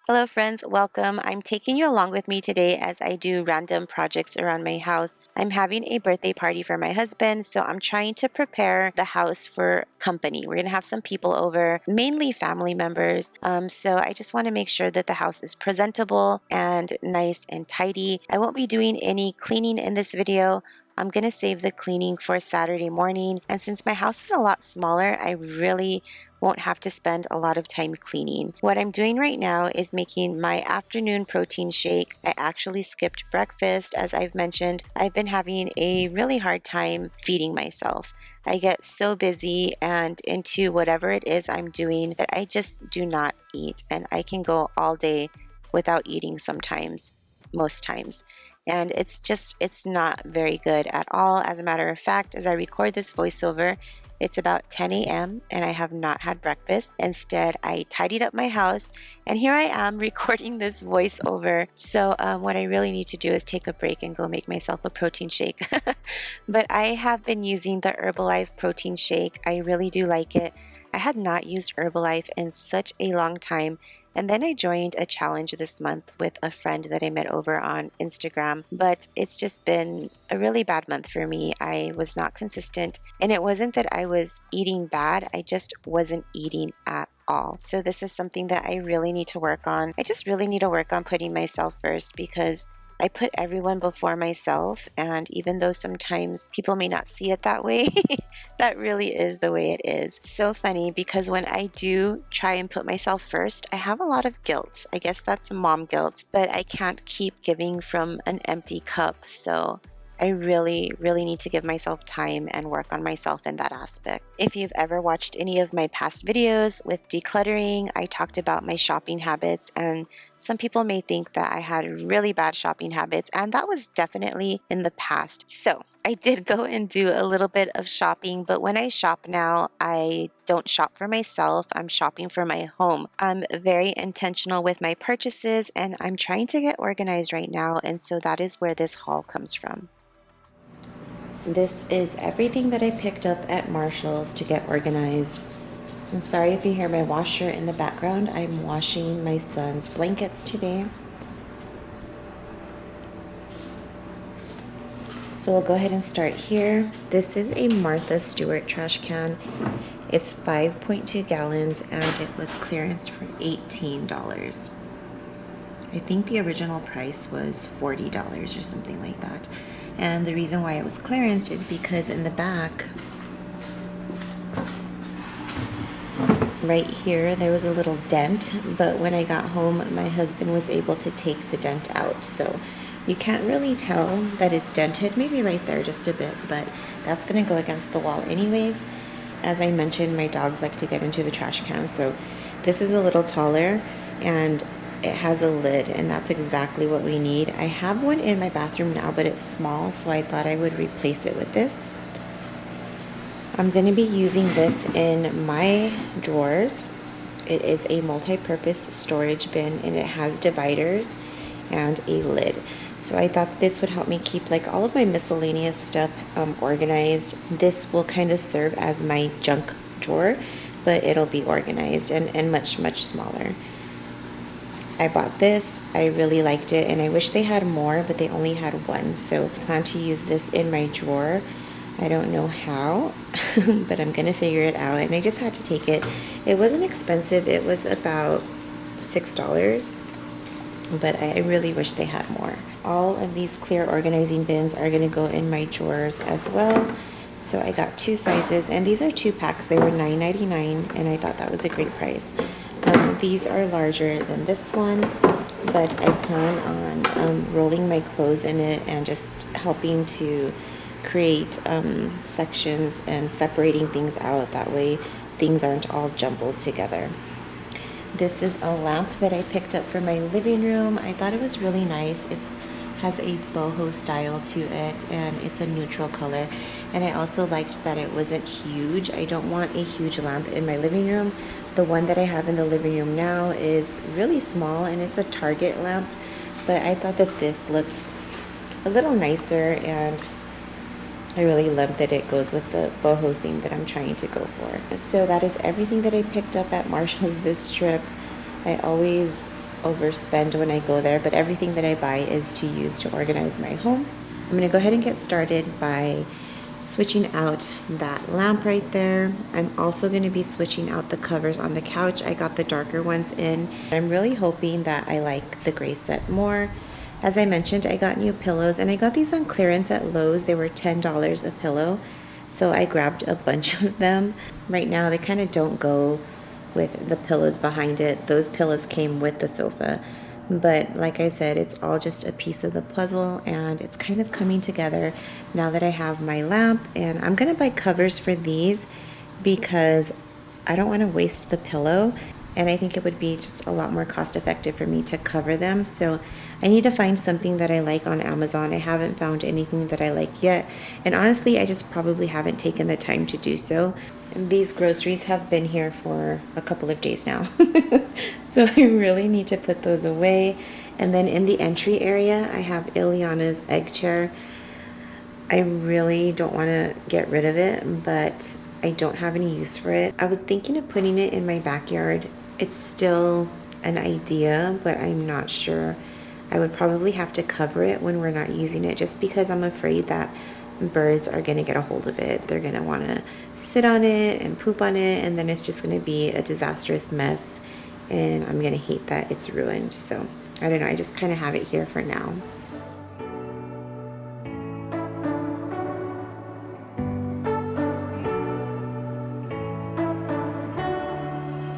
Hello friends, welcome. I'm taking you along with me today as I do random projects around my house. I'm having a birthday party for my husband, so I'm trying to prepare the house for company. We're going to have some people over, mainly family members. So I just want to make sure that the house is presentable and nice and tidy. I won't be doing any cleaning in this video. I'm going to save the cleaning for Saturday morning. And since my house is a lot smaller, I really won't have to spend a lot of time cleaning. What I'm doing right now is making my afternoon protein shake. I actually skipped breakfast. As I've mentioned, I've been having a really hard time feeding myself. I get so busy and into whatever it is I'm doing that I just do not eat, and I can go all day without eating sometimes, most times. And it's not very good at all. As a matter of fact, as I record this voiceover, it's about 10 a.m. and I have not had breakfast. Instead, I tidied up my house and here I am recording this voiceover. So what I really need to do is take a break and go make myself a protein shake. But I have been using the Herbalife protein shake. I really do like it. I had not used Herbalife in such a long time. And then I joined a challenge this month with a friend that I met over on Instagram, but it's just been a really bad month for me. I was not consistent, and it wasn't that I was eating bad, I just wasn't eating at all. So this is something that I really need to work on. I just really need to work on putting myself first because I put everyone before myself, and even though sometimes people may not see it that way, that really is the way it is. So funny because when I do try and put myself first, I have a lot of guilt. I guess that's mom guilt, but I can't keep giving from an empty cup. So I really need to give myself time and work on myself in that aspect. If you've ever watched any of my past videos with decluttering, I talked about my shopping habits, and some people may think that I had really bad shopping habits, and that was definitely in the past. So I did go and do a little bit of shopping, but when I shop now, I don't shop for myself. I'm shopping for my home. I'm very intentional with my purchases, and I'm trying to get organized right now, and so that is where this haul comes from. This is everything that I picked up at Marshall's to get organized. I'm sorry if you hear my washer in the background. I'm washing my son's blankets today. So we'll go ahead and start here. This is a Martha Stewart trash can. It's 5.2 gallons and it was clearanced for $18. I think the original price was $40 or something like that. And the reason why it was clearanced is because in the back, right here, there was a little dent, but when I got home, my husband was able to take the dent out. So you can't really tell that it's dented, maybe right there just a bit, but that's gonna go against the wall anyways. As I mentioned, my dogs like to get into the trash can, so this is a little taller and it has a lid, and that's exactly what we need. I have one in my bathroom now, but it's small, so I thought I would replace it with this. I'm going to be using this in my drawers. It is a multi-purpose storage bin, and it has dividers and a lid. So I thought this would help me keep like all of my miscellaneous stuff organized. This will kind of serve as my junk drawer, but it'll be organized and much smaller. I bought this, I really liked it, and I wish they had more, but they only had one. So I plan to use this in my drawer. I don't know how, but I'm gonna figure it out. And I just had to take it. It wasn't expensive, it was about $6, but I really wish they had more. All of these clear organizing bins are gonna go in my drawers as well. So I got two sizes, and these are 2 packs. They were $9.99, and I thought that was a great price. These are larger than this one, but I plan on rolling my clothes in it and just helping to create sections and separating things out. That way things aren't all jumbled together. This is a lamp that I picked up for my living room. I thought it was really nice. It has a boho style to it, and it's a neutral color. And I also liked that it wasn't huge. I don't want a huge lamp in my living room. The one that I have in the living room now is really small, and it's a Target lamp, but I thought that this looked a little nicer, and I really love that it goes with the boho theme that I'm trying to go for. So that is everything that I picked up at Marshall's this trip. I always overspend when I go there, but everything that I buy is to use to organize my home. I'm going to go ahead and get started by switching out that lamp right there. I'm also going to be switching out the covers on the couch. I got the darker ones in. I'm really hoping that I like the gray set more. As I mentioned, I got new pillows, and I got these on clearance at Lowe's. They were $10 a pillow, so I grabbed a bunch of them. Right now they kind of don't go with the pillows behind it. Those pillows came with the sofa, but like I said, it's all just a piece of the puzzle, and it's kind of coming together now that I have my lamp. And I'm gonna buy covers for these because I don't want to waste the pillow, and I think it would be just a lot more cost effective for me to cover them. So I need to find something that I like on Amazon. I haven't found anything that I like yet, and honestly I just probably haven't taken the time to do so. And these groceries have been here for a couple of days now. So I really need to put those away. And then in the entry area, I have Ileana's egg chair. I really don't want to get rid of it, but I don't have any use for it. I was thinking of putting it in my backyard. It's still an idea, but I'm not sure. I would probably have to cover it when we're not using it, just because I'm afraid that birds are going to get a hold of it. They're going to want to sit on it and poop on it, and then it's just going to be a disastrous mess, and I'm going to hate that it's ruined. So I don't know, I just kind of have it here for now.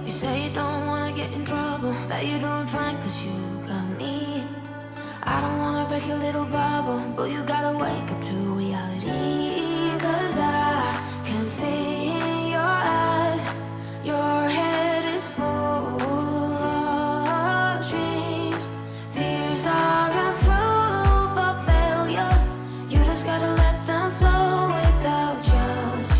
You say you don't want to get in trouble, that you're doing fine cause you got me. I don't want to break your little bubble, but you gotta wake up to reality. Cause I can see in your eyes, your head is full of dreams. Tears aren't proof of failure, you just gotta let them flow without judge.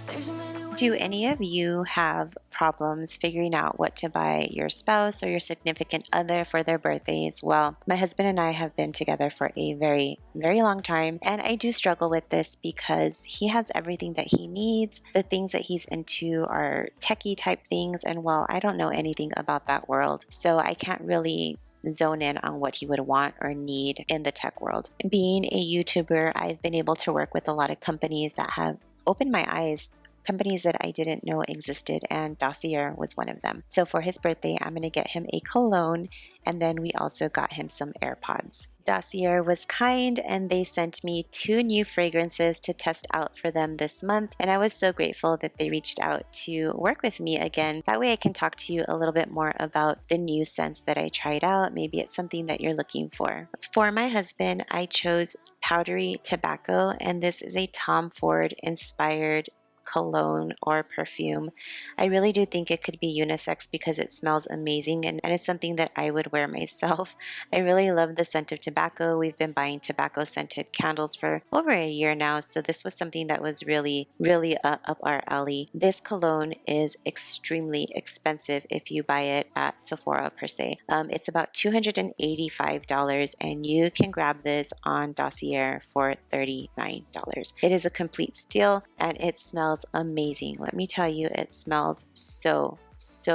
There's so many ways. Do any of you have problems figuring out what to buy your spouse or your significant other for their birthdays? Well, my husband and I have been together for a very, very long time, and I do struggle with this because he has everything that he needs. The things that he's into are techie type things, and well, I don't know anything about that world, so I can't really zone in on what he would want or need in the tech world. Being a YouTuber, I've been able to work with a lot of companies that have opened my eyes, companies that I didn't know existed, and Dossier was one of them. So for his birthday, I'm going to get him a cologne, and then we also got him some AirPods. Dossier was kind, and they sent me 2 new fragrances to test out for them this month, and I was so grateful that they reached out to work with me again. That way I can talk to you a little bit more about the new scents that I tried out. Maybe it's something that you're looking for. For my husband, I chose Powdery Tobacco, and this is a Tom Ford inspired cologne or perfume. I really do think it could be unisex because it smells amazing, and it's something that I would wear myself. I really love the scent of tobacco. We've been buying tobacco scented candles for over a year now, so this was something that was really, really up our alley. This cologne is extremely expensive if you buy it at Sephora per se. It's about $285, and you can grab this on Dossier for $39. It is a complete steal, and it smells amazing. Let me tell you, it smells so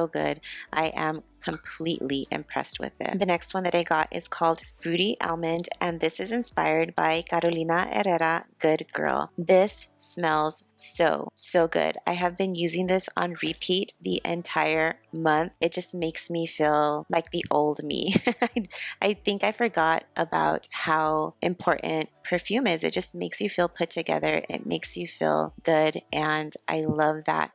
good. I am completely impressed with it. The next one that I got is called Fruity Almond, and this is inspired by Carolina Herrera, Good Girl. This smells so good. I have been using this on repeat the entire month. It just makes me feel like the old me. I think I forgot about how important perfume is. It just makes you feel put together. It makes you feel good, and I love that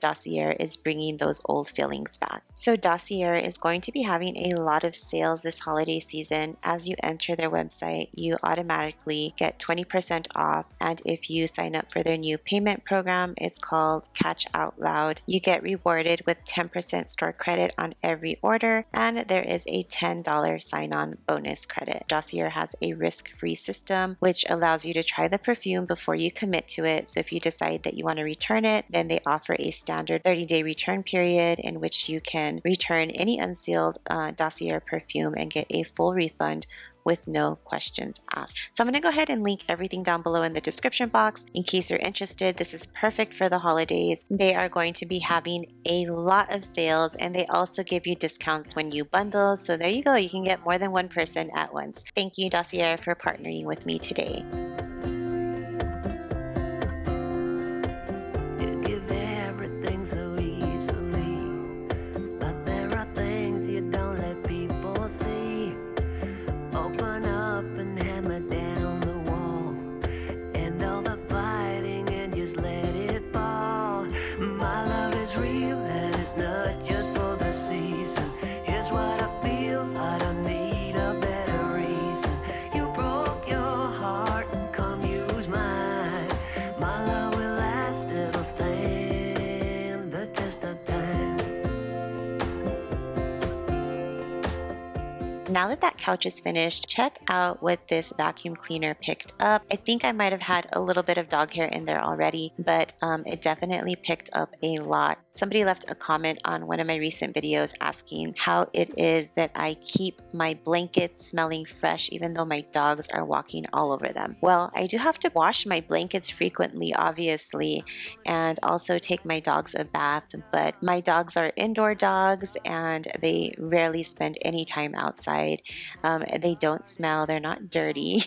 Dossier is bringing those old feelings back. So Dossier is going to be having a lot of sales this holiday season. As you enter their website, you automatically get 20% off, and if you sign up for their new payment program, it's called Catch Out Loud, you get rewarded with 10% store credit on every order, and there is a $10 sign-on bonus credit. Dossier has a risk-free system which allows you to try the perfume before you commit to it. So if you decide that you want to return it, then they offer a standard 30-day return period in which you can return any unsealed Dossier perfume and get a full refund with no questions asked. So I'm going to go ahead and link everything down below in the description box in case you're interested. This is perfect for the holidays. They are going to be having a lot of sales, and they also give you discounts when you bundle. So there you go. You can get more than one person at once. Thank you, Dossier, for partnering with me today. You give everything so easily, but there are things you don't let people see. Open up and hammer down the wall, and all the fighting, and just let it fall. My love is real, and it's not just for the season. Here's what I feel, I don't need a better reason. You broke your heart, come use mine. My love will last, it'll stand the test of time. Now that that couch is finished, check out what this vacuum cleaner picked up. I think I might have had a little bit of dog hair in there already, but it definitely picked up a lot. Somebody left a comment on one of my recent videos asking how it is that I keep my blankets smelling fresh even though my dogs are walking all over them. Well, I do have to wash my blankets frequently, obviously, and also take my dogs a bath, but my dogs are indoor dogs and they rarely spend any time outside. They don't smell, they're not dirty,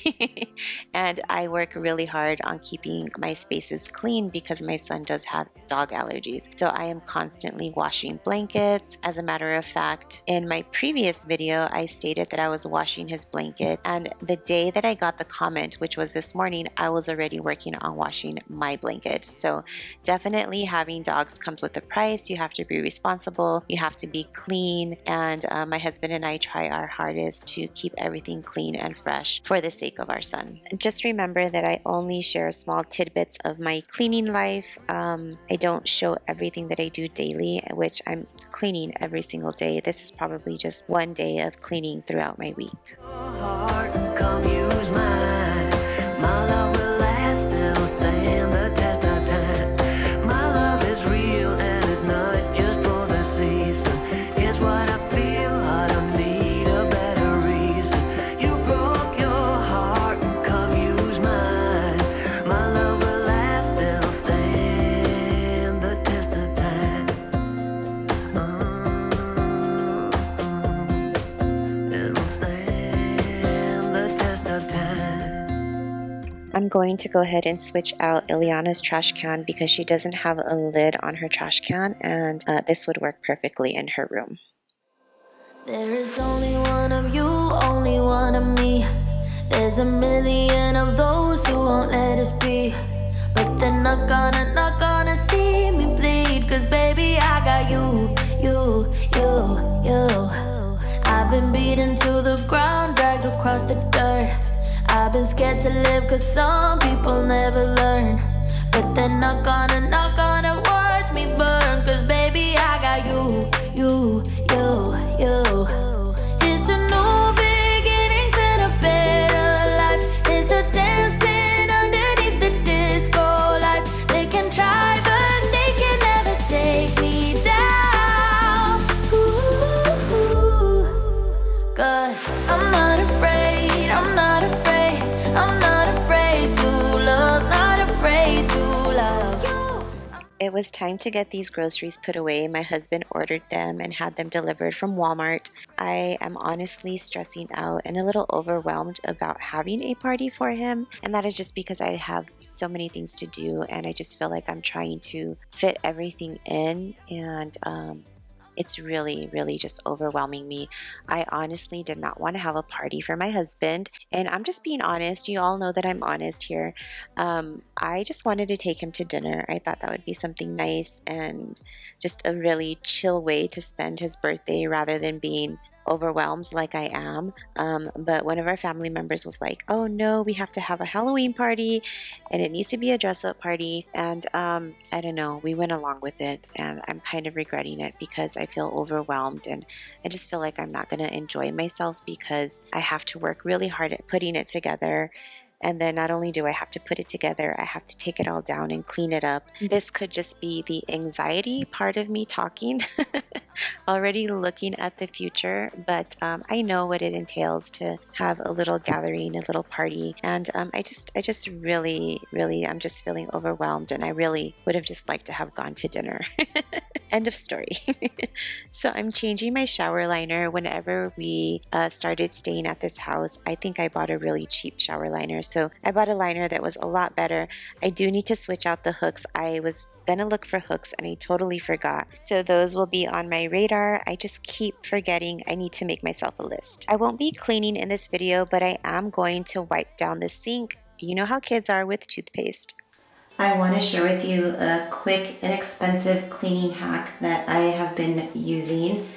and I work really hard on keeping my spaces clean because my son does have dog allergies. So I am constantly washing blankets. As a matter of fact, in my previous video, I stated that I was washing his blanket, and the day that I got the comment, which was this morning, I was already working on washing my blanket. So definitely having dogs comes with a price. You have to be responsible, you have to be clean, and my husband and I try our hardest to keep everything clean and fresh for the sake of our son. Just remember that I only share small tidbits of my cleaning life. I don't show everything that I do daily, which I'm cleaning every single day. This is probably just one day of cleaning throughout my week. Come use mine. My love will last, it'll stand the test of time. My love is real and it's not just for the season. Here's what I feel, I don't need a better reason. You broke your heart, come use mine. My love will last, it'll stand the test of time. It'll stand the test of time. I'm going to go ahead and switch out Ileana's trash can because she doesn't have a lid on her trash can, and this would work perfectly in her room. There is only one of you, only one of me. There's a million of those who won't let us be, but they're not gonna see me bleed. Cause baby, I got you. I've been beaten to the ground, dragged across the dirt. I've been scared to live cause some people never learn, but they're not gonna watch me burn. Cause baby, I got you. It's a new beginnings and a better life. It's the dancing underneath the disco lights. They can try but they can never take me down. Cause I'm not afraid, I'm not afraid, I'm not afraid to love, not afraid to love you. It was time to get these groceries put away. My husband ordered them and had them delivered from Walmart. I am honestly stressing out and a little overwhelmed about having a party for him, and that is just because I have so many things to do and I just feel like I'm trying to fit everything in, and it's really just overwhelming me. I honestly did not want to have a party for my husband, and I'm just being honest. You all know that I'm honest here. I just wanted to take him to dinner. I thought that would be something nice and just a really chill way to spend his birthday rather than being overwhelmed like I am. But one of our family members was like, oh no, we have to have a Halloween party and it needs to be a dress-up party, and I don't know, we went along with it, and I'm kind of regretting it because I feel overwhelmed and I just feel like I'm not going to enjoy myself because I have to work really hard at putting it together. And then not only do I have to put it together, I have to take it all down and clean it up. This could just be the anxiety part of me talking. already looking at the future, but I know what it entails to have a little gathering, a little party, and I just really, I'm just feeling overwhelmed, and I really would have just liked to have gone to dinner. End of story. So I'm changing my shower liner. Whenever we started staying at this house, I think I bought a really cheap shower liner. So I bought a liner that was a lot better. I do need to switch out the hooks. I was gonna look for hooks and I totally forgot. So those will be on my radar. I just keep forgetting. I need to make myself a list. I won't be cleaning in this video, but I am going to wipe down the sink. You know how kids are with toothpaste. I want to share with you a quick, inexpensive cleaning hack that I have been using.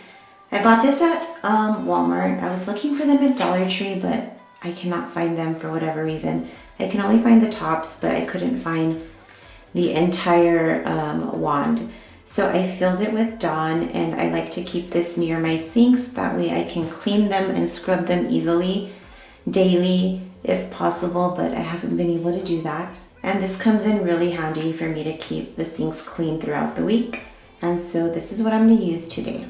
I bought this at Walmart. I was looking for them at Dollar Tree, but I cannot find them for whatever reason. I can only find the tops, but I couldn't find the entire wand. So I filled it with Dawn, and I like to keep this near my sinks. That way I can clean them and scrub them easily, daily if possible, but I haven't been able to do that. And this comes in really handy for me to keep the sinks clean throughout the week. And so this is what I'm going to use today.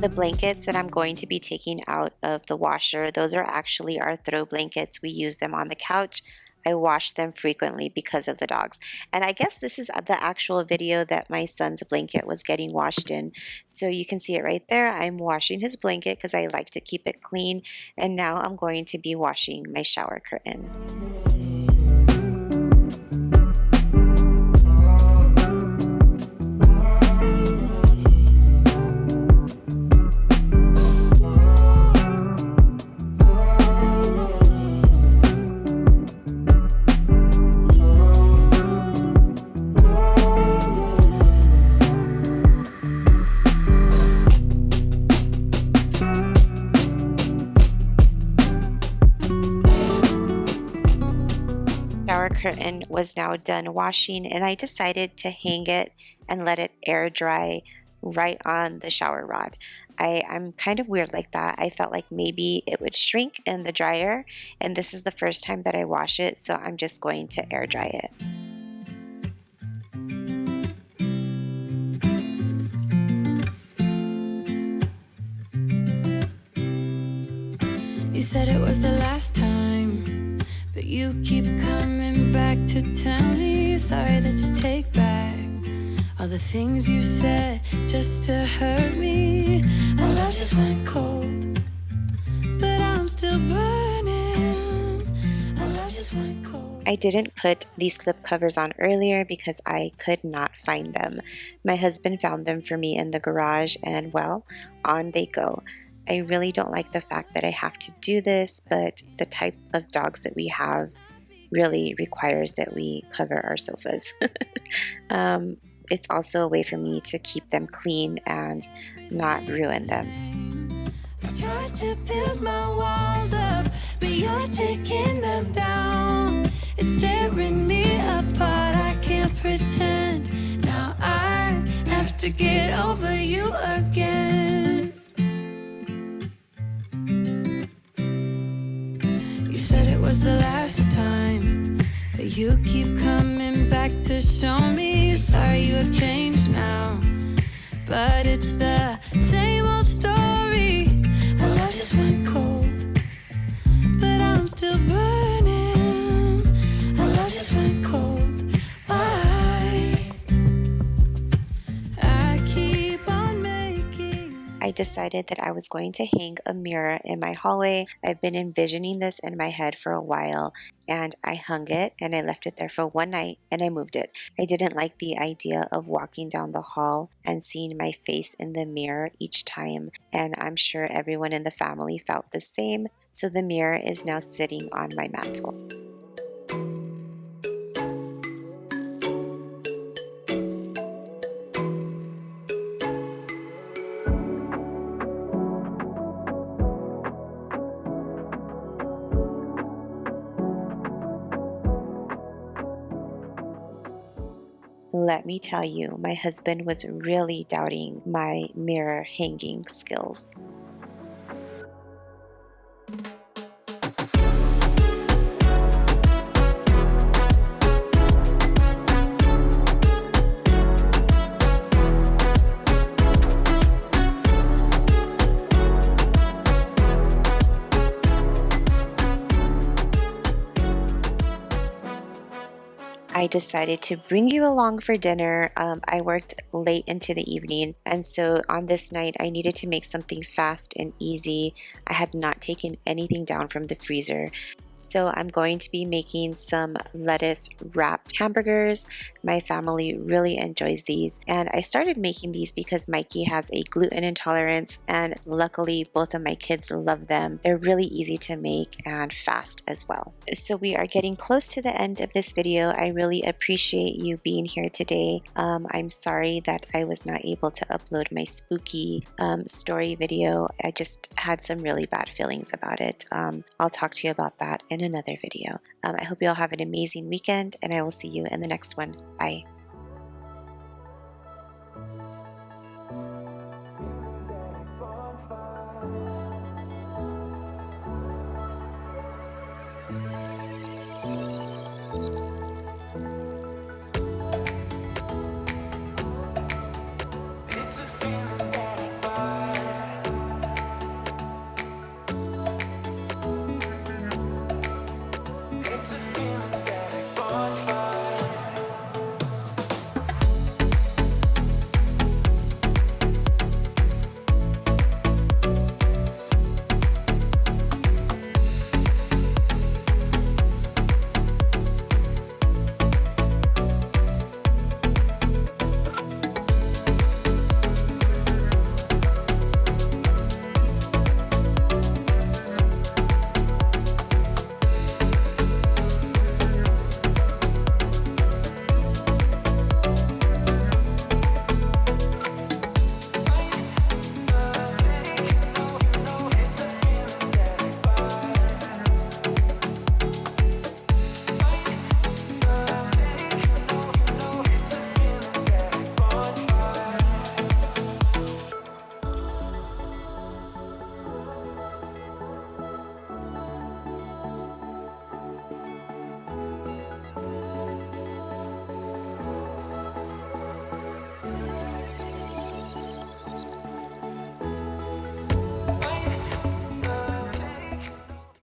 The blankets that I'm going to be taking out of the washer, those are actually our throw blankets. We use them on the couch. I wash them frequently because of the dogs. And I guess this is the actual video that my son's blanket was getting washed in. So you can see it right there. I'm washing his blanket because I like to keep it clean. And now I'm going to be washing my shower curtain. Shower curtain was now done washing, and I decided to hang it and let it air dry right on the shower rod. I'm kind of weird like that. I felt like maybe it would shrink in the dryer, and this is the first time that I wash it, so I'm just going to air dry it. You said it was the last time, but you keep coming back to tell me sorry that you take back all the things you said just to hurt me. Our love just went cold, but I'm still burning. Our love just went cold. I didn't put these slip covers on earlier because I could not find them. My husband found them for me in the garage, and well, on they go. I really don't like the fact that I have to do this, but the type of dogs that we have really requires that we cover our sofas. It's also a way for me to keep them clean and not ruin them. I tried to build my walls up, but you're taking them down. It's tearing me apart, I can't pretend. Now I have to get over you again. You said it was the last time, but you keep coming back to show me. Sorry you have changed now, but it's the same old story. Our love just went cold, but I'm still burning. Our love just went cold. Why? I keep on making I decided that I was going to hang a mirror in my hallway. I've been envisioning this in my head for a while, and I hung it and I left it there for one night and I moved it. I didn't like the idea of walking down the hall and seeing my face in the mirror each time, and I'm sure everyone in the family felt the same, so the mirror is now sitting on my mantle. Let me tell you, my husband was really doubting my mirror hanging skills. I decided to bring you along for dinner. I worked late into the evening, and so on this night, I needed to make something fast and easy. I had not taken anything down from the freezer. So I'm going to be making some lettuce wrapped hamburgers. My family really enjoys these, and I started making these because Mikey has a gluten intolerance, and luckily both of my kids love them. They're really easy to make and fast as well. So we are getting close to the end of this video. I really appreciate you being here today. I'm sorry that I was not able to upload my spooky story video. I just had some really bad feelings about it. I'll talk to you about that in another video. I hope you all have an amazing weekend, and I will see you in the next one. Bye.